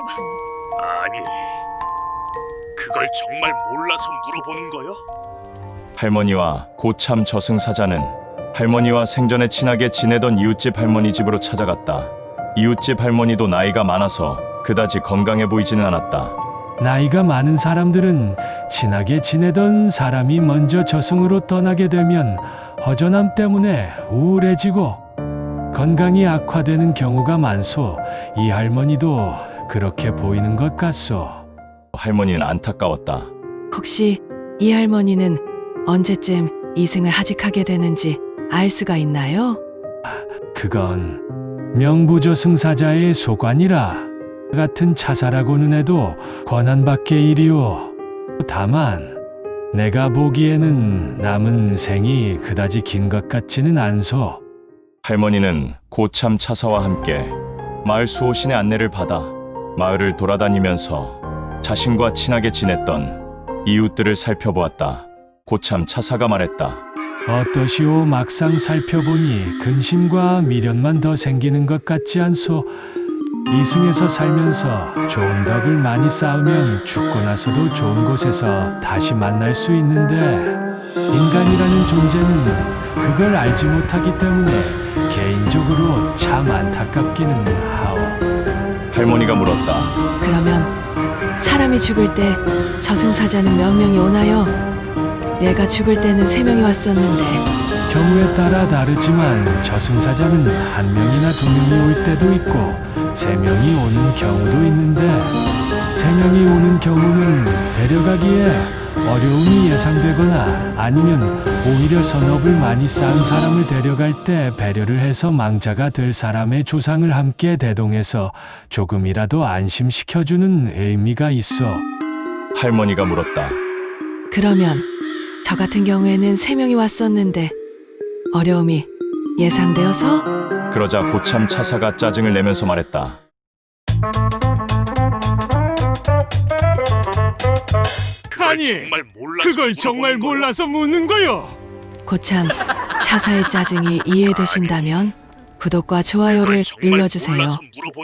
아니, 그걸 정말 몰라서 물어보는 거요? 할머니와 고참 저승사자는 할머니와 생전에 친하게 지내던 이웃집 할머니 집으로 찾아갔다. 이웃집 할머니도 나이가 많아서 그다지 건강해 보이지는 않았다. 나이가 많은 사람들은 친하게 지내던 사람이 먼저 저승으로 떠나게 되면 허전함 때문에 우울해지고 건강이 악화되는 경우가 많소. 이 할머니도 그렇게 보이는 것 같소. 할머니는 안타까웠다. 혹시 이 할머니는 언제쯤 이승을 하직하게 되는지 알 수가 있나요? 그건 명부저승사자의 소관이라 같은 차사라고는 해도 권한 밖의 일이오. 다만 내가 보기에는 남은 생이 그다지 긴 것 같지는 않소. 할머니는 고참 차사와 함께 마을 수호신의 안내를 받아 마을을 돌아다니면서 자신과 친하게 지냈던 이웃들을 살펴보았다. 고참 차사가 말했다. 어떠시오? 막상 살펴보니 근심과 미련만 더 생기는 것 같지 않소? 이승에서 살면서 좋은 덕을 많이 쌓으면 죽고 나서도 좋은 곳에서 다시 만날 수 있는데 인간이라는 존재는 그걸 알지 못하기 때문에 개인적으로 참 안타깝기는 하오. 할머니가 물었다. 그러면 사람이 죽을 때 저승사자는 몇 명이 오나요? 내가 죽을 때는 3명이 왔었는데. 경우에 따라 다르지만 저승사자는 1명이나 2명이 올 때도 있고 3명이 오는 경우도 있는데 3명이 오는 경우는 데려가기에 어려움이 예상되거나 아니면 오히려 선업을 많이 쌓은 사람을 데려갈 때 배려를 해서 망자가 될 사람의 조상을 함께 대동해서 조금이라도 안심시켜주는 의미가 있어. 할머니가 물었다. 그러면 저 같은 경우에는 3명이 왔었는데 어려움이 예상되어서? 그러자 고참 차사가 짜증을 내면서 말했다. 그걸 정말 몰라서 묻는 거요. 고참 차사의 짜증이 이해되신다면 구독과 좋아요를 눌러주세요.